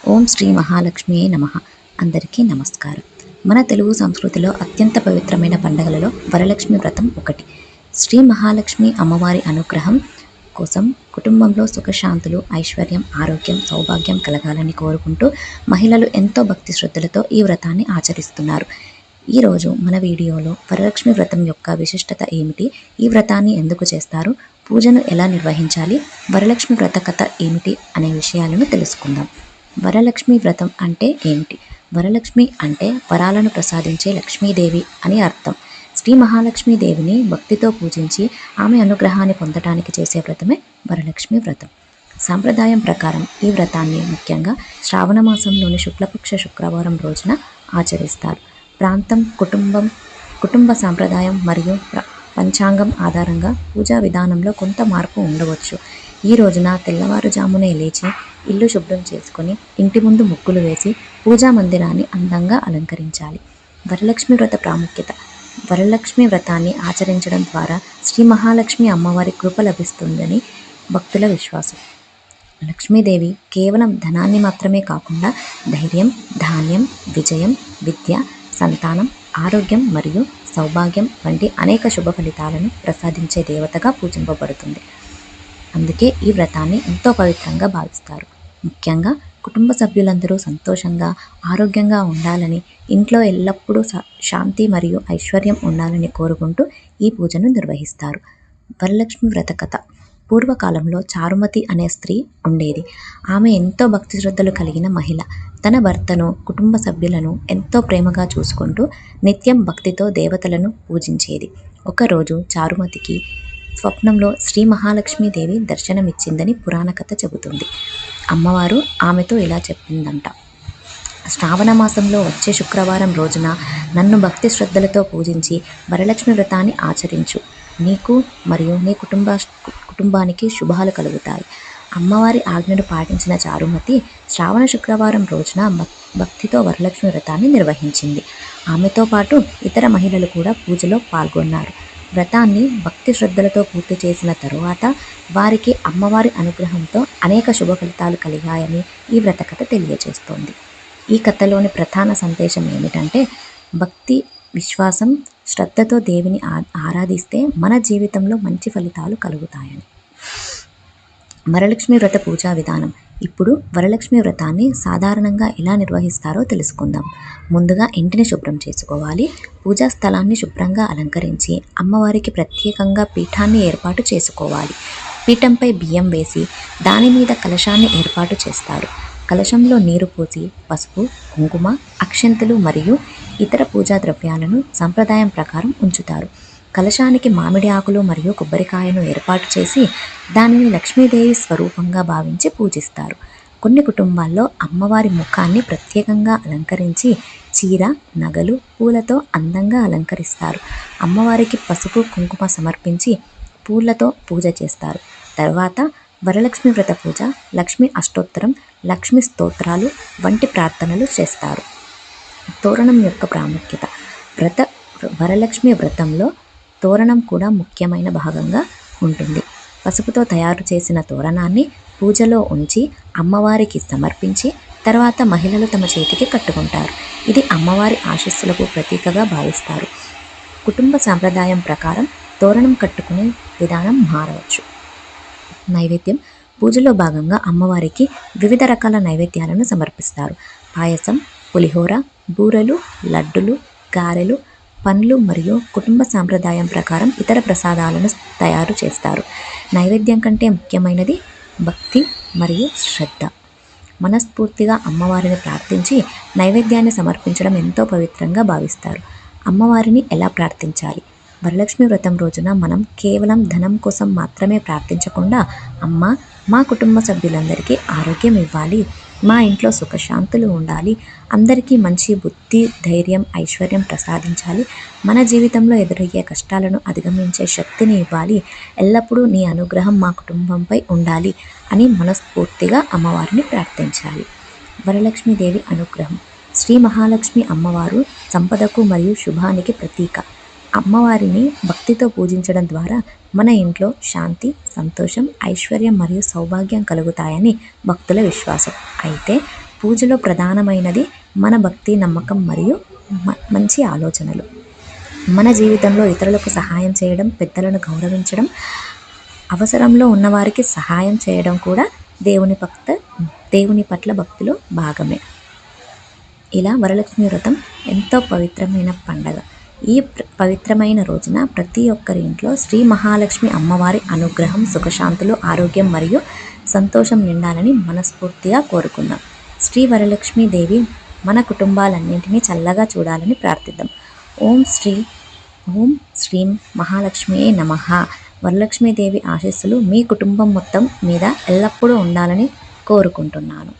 ఓం శ్రీ మహాలక్ష్మియే నమః. అందరికీ నమస్కారం. మన తెలుగు సంస్కృతిలో అత్యంత పవిత్రమైన పండుగలలో వరలక్ష్మి వ్రతం ఒకటి. శ్రీ మహాలక్ష్మి అమ్మవారి అనుగ్రహం కోసం కుటుంబంలో సుఖశాంతులు, ఐశ్వర్యం, ఆరోగ్యం, సౌభాగ్యం కలగాలని కోరుకుంటూ మహిళలు ఎంతో భక్తి శ్రద్ధలతో ఈ వ్రతాన్ని ఆచరిస్తున్నారు. ఈరోజు మన వీడియోలో వరలక్ష్మి వ్రతం యొక్క విశిష్టత ఏమిటి, ఈ వ్రతాన్ని ఎందుకు చేస్తారు, పూజను ఎలా నిర్వహించాలి, వరలక్ష్మి వ్రత కథ ఏమిటి అనే విషయాలను తెలుసుకుందాం. వరలక్ష్మి వ్రతం అంటే ఏమిటి? వరలక్ష్మి అంటే వరాలను ప్రసాదించే లక్ష్మీదేవి అని అర్థం. శ్రీ మహాలక్ష్మీదేవిని భక్తితో పూజించి ఆమె అనుగ్రహాన్ని పొందటానికి చేసే వ్రతమే వరలక్ష్మి వ్రతం. సాంప్రదాయం ప్రకారం ఈ వ్రతాన్ని ముఖ్యంగా శ్రావణ మాసంలోని శుక్లపక్ష శుక్రవారం రోజున ఆచరిస్తారు. ప్రాంతం, కుటుంబ సాంప్రదాయం మరియు పంచాంగం ఆధారంగా పూజా విధానంలో కొంత మార్పు ఉండవచ్చు. ఈ రోజున తెల్లవారుజామునే లేచి ఇల్లు శుభ్రం చేసుకొని ఇంటి ముందు ముగ్గులు వేసి పూజా మందిరాన్ని అందంగా అలంకరించాలి. వరలక్ష్మి వ్రత ప్రాముఖ్యత. వరలక్ష్మి వ్రతాన్ని ఆచరించడం ద్వారా శ్రీ మహాలక్ష్మి అమ్మవారి కృప లభిస్తుందని భక్తుల విశ్వాసం. లక్ష్మీదేవి కేవలం ధనాన్ని మాత్రమే కాకుండా ధైర్యం, ధాన్యం, విజయం, విద్య, సంతానం, ఆరోగ్యం మరియు సౌభాగ్యం వంటి అనేక శుభ ఫలితాలను ప్రసాదించే దేవతగా పూజింపబడుతుంది. అందుకే ఈ వ్రతాన్ని ఎంతో పవిత్రంగా భావిస్తారు. ముఖ్యంగా కుటుంబ సభ్యులందరూ సంతోషంగా, ఆరోగ్యంగా ఉండాలని, ఇంట్లో ఎల్లప్పుడూ శాంతి మరియు ఐశ్వర్యం ఉండాలని కోరుకుంటూ ఈ పూజను నిర్వహిస్తారు. వరలక్ష్మి వ్రత కథ. పూర్వకాలంలో చారుమతి అనే స్త్రీ ఉండేది. ఆమె ఎంతో భక్తి శ్రద్ధలు కలిగిన మహిళ. తన భర్తను, కుటుంబ సభ్యులను ఎంతో ప్రేమగా చూసుకుంటూ నిత్యం భక్తితో దేవతలను పూజించేది. ఒకరోజు చారుమతికి స్వప్నంలో శ్రీ మహాలక్ష్మీదేవి దర్శనమిచ్చిందని పురాణ కథ చెబుతుంది. అమ్మవారు ఆమెతో ఇలా చెప్పిందంట: శ్రావణ మాసంలో వచ్చే శుక్రవారం రోజున నన్ను భక్తి శ్రద్ధలతో పూజించి వరలక్ష్మి వ్రతాన్ని ఆచరించు. నీకు మరియు నీ కుటుంబానికి శుభాలు కలుగుతాయి. అమ్మవారి ఆజ్ఞను పాటించిన చారుమతి శ్రావణ శుక్రవారం రోజున భక్తితో వరలక్ష్మి వ్రతాన్ని నిర్వహించింది. ఆమెతో పాటు ఇతర మహిళలు కూడా పూజలో పాల్గొన్నారు. వ్రతాన్ని భక్తి శ్రద్ధలతో పూర్తి చేసిన తరువాత వారికి అమ్మవారి అనుగ్రహంతో అనేక శుభ ఫలితాలు కలిగాయని ఈ వ్రత కథ తెలియజేస్తోంది. ఈ కథలోని ప్రధాన సందేశం ఏమిటంటే, భక్తి, విశ్వాసం, శ్రద్ధతో దేవిని ఆరాధిస్తే మన జీవితంలో మంచి ఫలితాలు కలుగుతాయని. వరలక్ష్మి వ్రత పూజా విధానం. ఇప్పుడు వరలక్ష్మి వ్రతాన్ని సాధారణంగా ఎలా నిర్వహిస్తారో తెలుసుకుందాం. ముందుగా ఇంటిని శుభ్రం చేసుకోవాలి. పూజా స్థలాన్ని శుభ్రంగా అలంకరించి అమ్మవారికి ప్రత్యేకంగా పీఠాన్ని ఏర్పాటు చేసుకోవాలి. పీఠంపై బియ్యం వేసి దాని మీద కలశాన్ని ఏర్పాటు చేస్తారు. కలశంలో నీరు పోసి పసుపు, కుంకుమ, అక్షంతలు మరియు ఇతర పూజా ద్రవ్యాలను సంప్రదాయం ప్రకారం ఉంచుతారు. కలశానికి మామిడి ఆకులు మరియు కొబ్బరికాయను ఏర్పాటు చేసి దానిని లక్ష్మీదేవి స్వరూపంగా భావించి పూజిస్తారు. కొన్ని కుటుంబాల్లో అమ్మవారి ముఖాన్ని ప్రత్యేకంగా అలంకరించి చీర, నగలు, పూలతో అందంగా అలంకరిస్తారు. అమ్మవారికి పసుపు, కుంకుమ సమర్పించి పూలతో పూజ చేస్తారు. తర్వాత వరలక్ష్మి వ్రత పూజ, లక్ష్మీ అష్టోత్తరం, లక్ష్మీ స్తోత్రాలు వంటి ప్రార్థనలు చేస్తారు. తోరణం యొక్క ప్రాముఖ్యత. వరలక్ష్మి వ్రతంలో తోరణం కూడా ముఖ్యమైన భాగంగా ఉంటుంది. పసుపుతో తయారు చేసిన తోరణాన్ని పూజలో ఉంచి అమ్మవారికి సమర్పించి తర్వాత మహిళలు తమ చేతికి కట్టుకుంటారు. ఇది అమ్మవారి ఆశీస్సులకు ప్రతీకగా భావిస్తారు. కుటుంబ సాంప్రదాయం ప్రకారం తోరణం కట్టుకునే విధానం మారవచ్చు. నైవేద్యం. పూజలో భాగంగా అమ్మవారికి వివిధ రకాల నైవేద్యాలను సమర్పిస్తారు. పాయసం, పులిహోర, బూరెలు, లడ్డులు, గారెలు, పండ్లు మరియు కుటుంబ సాంప్రదాయం ప్రకారం ఇతర ప్రసాదాలను తయారు చేస్తారు. నైవేద్యం కంటే ముఖ్యమైనది భక్తి మరియు శ్రద్ధ. మనస్ఫూర్తిగా అమ్మవారిని ప్రార్థించి నైవేద్యాన్ని సమర్పించడం ఎంతో పవిత్రంగా భావిస్తారు. అమ్మవారిని ఎలా ప్రార్థించాలి? వరలక్ష్మి వ్రతం రోజున మనం కేవలం ధనం కోసం మాత్రమే ప్రార్థించకుండా, అమ్మ, మా కుటుంబ సభ్యులందరికీ ఆరోగ్యం ఇవ్వాలి, మా ఇంట్లో సుఖశాంతులు ఉండాలి, అందరికీ మంచి బుద్ధి, ధైర్యం, ఐశ్వర్యం ప్రసాదించాలి, మన జీవితంలో ఎదురయ్యే కష్టాలను అధిగమించే శక్తిని ఇవ్వాలి, ఎల్లప్పుడూ నీ అనుగ్రహం మా కుటుంబంపై ఉండాలి అని మనస్ఫూర్తిగా అమ్మవారిని ప్రార్థించాలి. వరలక్ష్మీదేవి అనుగ్రహం. శ్రీ మహాలక్ష్మి అమ్మవారు సంపదకు మరియు శుభానికి ప్రతీక. అమ్మవారిని భక్తితో పూజించడం ద్వారా మన ఇంట్లో శాంతి, సంతోషం, ఐశ్వర్యం మరియు సౌభాగ్యం కలుగుతాయని భక్తుల విశ్వాసం. అయితే పూజలో ప్రధానమైనది మన భక్తి, నమ్మకం మరియు మంచి ఆలోచనలు. మన జీవితంలో ఇతరులకు సహాయం చేయడం, పెద్దలను గౌరవించడం, అవసరంలో ఉన్నవారికి సహాయం చేయడం కూడా దేవుని పట్ల భక్తిలో భాగమే. ఇలా వరలక్ష్మి వ్రతం ఎంతో పవిత్రమైన పండగ. ఈ పవిత్రమైన రోజున ప్రతి ఒక్కరి ఇంట్లో శ్రీ మహాలక్ష్మి అమ్మవారి అనుగ్రహం, సుఖశాంతులు, ఆరోగ్యం మరియు సంతోషం నిండాలని మనస్ఫూర్తిగా కోరుకుందాం. శ్రీ వరలక్ష్మీ దేవి మన కుటుంబాలన్నింటినీ చల్లగా చూడాలని ప్రార్థిద్దాం. ఓం శ్రీం మహాలక్ష్మియే నమః. వరలక్ష్మీదేవి ఆశీస్సులు మీ కుటుంబం మొత్తం మీద ఎల్లప్పుడూ ఉండాలని కోరుకుంటున్నాను.